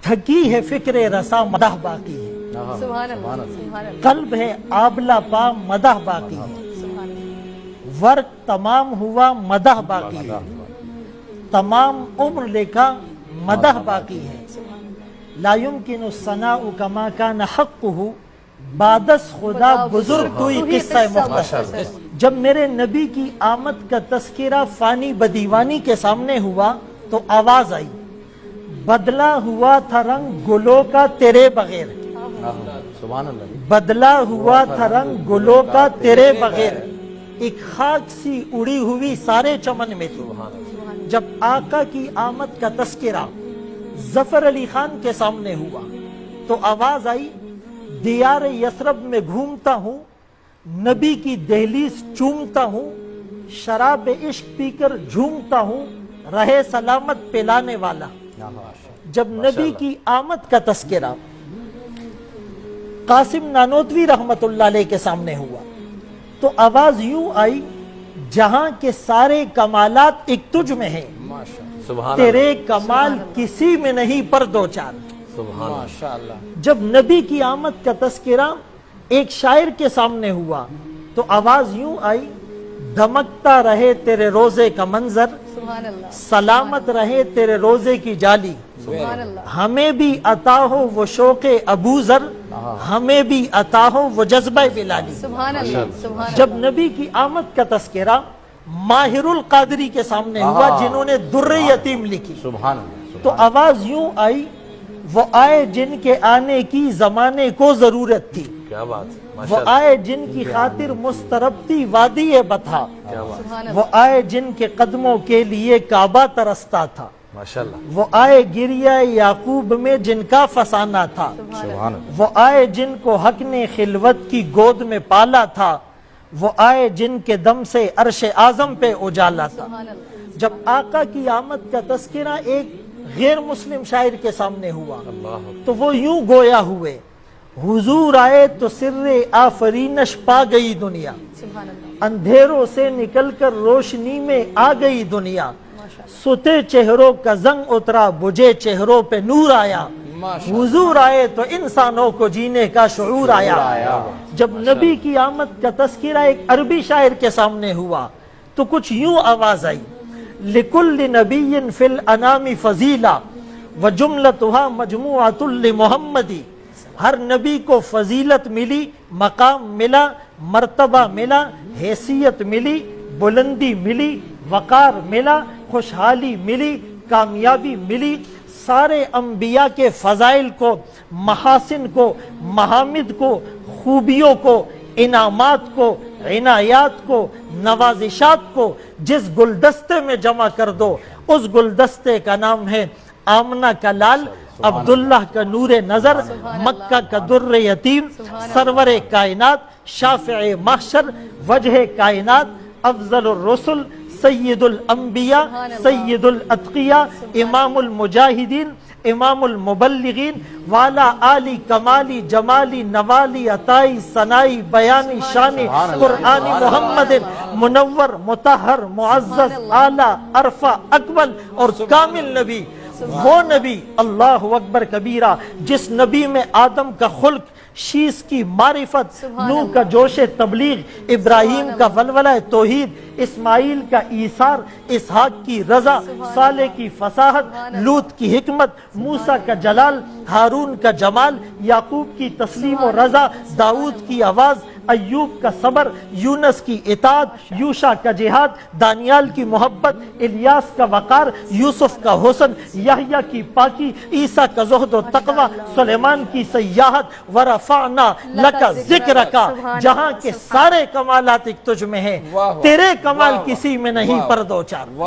تھکی ہے فکر رسا مدح باقی ہے، سبحان اللہ، سبحان اللہ، قلب ہے آبلہ پا مدح باقی ہے، سبحان اللہ، ورق تمام ہوا مدح باقی ہے، تمام عمر لکھا مدح باقی ہے، لا يمكن الثناء كما كان حقه بادس خدا بزرگ کوئی قصہ مختصر۔ جب میرے نبی کی آمد کا تذکرہ فانی بدیوانی کے سامنے ہوا تو آواز آئی، بدلا ہوا تھا رنگ گلوں کا تیرے بغیر، سبحان اللہ، بدلا ہوا تھا رنگ گلوں کا تیرے بغیر، ایک خاک سی اڑی ہوئی سارے چمن میں تھی۔ جب آقا کی آمد کا تذکرہ ظفر علی خان کے سامنے ہوا تو آواز آئی، دیار یثرب میں گھومتا ہوں، نبی کی دہلیز چومتا ہوں، شراب عشق پی کر جھومتا ہوں، رہے سلامت پلانے والا۔ جب نبی کی آمد کا تذکرہ قاسم نانوتوی رحمت اللہ علیہ کے سامنے ہوا تو آواز یوں آئی، جہاں کے سارے کمالات ایک تجھ میں ہیں، سبحان تیرے کمال کسی میں نہیں پر دو چار۔ اللہ، جب نبی کی آمد کا تذکرہ ایک شاعر کے سامنے ہوا تو آواز یوں آئی، دھمکتا رہے تیرے روزے کا منظر، سبحان اللہ، سلامت رہے تیرے روزے کی جالی، سبحان اللہ، ہمیں بھی عطا ہو وہ شوق ابو ذر، ہمیں بھی عطا ہو وہ جذبہ بلالی۔ سبحان اللہ، سبحان جب نبی کی آمد کا تذکرہ ماہر القادری کے سامنے ہوا جنہوں نے در یتیم لکھی سبحان اللہ، تو آواز یوں آئی، وہ آئے جن کے آنے کی زمانے کو ضرورت تھی، کیا بات، وہ آئے جن کی خاطر مسترب تھی وادی بطھا، سبحان وہ آئے جن کے قدموں کے لیے کعبہ ترستا تھا، ماشاءاللہ، وہ آئے گریہ یعقوب میں جن کا فسانہ تھا، سبحان اللہ، وہ آئے جن کو حق نے خلوت کی گود میں پالا تھا، وہ آئے جن کے دم سے عرش اعظم پہ اجالا تھا۔ سبحان اللہ، جب آقا کی آمد کا تذکرہ ایک غیر مسلم شاعر کے سامنے ہوا تو وہ یوں گویا ہوئے، حضور آئے تو سر آفرینش پا گئی دنیا، سبحان اللہ، اندھیروں سے نکل کر روشنی میں آ گئی دنیا، ستے چہروں کا زنگ اترا بجھے چہروں پہ نور آیا، حضور آئے تو انسانوں کو جینے کا شعور آیا۔ جب نبی کی آمد کا تذکرہ ایک عربی شاعر کے سامنے ہوا تو کچھ یوں آواز آئی، لِكُلِّ نَبِيٍّ فِي الْأَنَامِ فَضِيلَةٌ وَجُمْلَتُهَا مَجْمُوعَةٌ لِمُحَمَّدِ، ہر نبی کو فضیلت ملی، مقام ملا، مرتبہ ملا، حیثیت ملی، بلندی ملی، وقار ملا، خوشحالی ملی، کامیابی ملی، سارے انبیاء کے فضائل کو، محاسن کو، محامد کو، خوبیوں کو، انعامات کو، عنایات کو، نوازشات کو جس گلدستے میں جمع کر دو اس گلدستے کا نام ہے آمنہ کا لال، عبداللہ کا نور نظر، مکہ کا در یتیم، سرور کائنات، شافع محشر، وجہ کائنات، افضل الرسل، سید الانبیاء، سید الاتقیاء، امام المجاہدین، امام المبلغین، والا آلی کمالی جمالی نوالی عطائی ثنائی بیانی شانی قرآنی محمد، منور مطہر معزز اعلیٰ عرفہ اکمل اور کامل نبی، وہ نبی اللہ اکبر کبیرہ جس نبی میں آدم کا خلق، شیس کی معرفت، نوح کا جوش تبلیغ، ابراہیم کا ولولہ توحید، اسماعیل کا ایثار، اسحاق کی رضا، صالح کی فصاحت، لوط کی حکمت، موسیٰ کا جلال، ہارون کا جمال، یعقوب کی تسلیم و رضا، داؤد کی آواز، ایوب کا صبر، یونس کی اطاعت، یوشع کا جہاد، دانیال کی محبت، الیاس کا وقار، یوسف کا حسن، یحییٰ کی پاکی، عیسیٰ کا زہد و تقوی، سلیمان کی سیاحت، ورفعنا لک ذکرک، جہاں کے سارے کمالات ایک تجھ میں ہیں، تیرے کمال کسی میں نہیں پر دو چار۔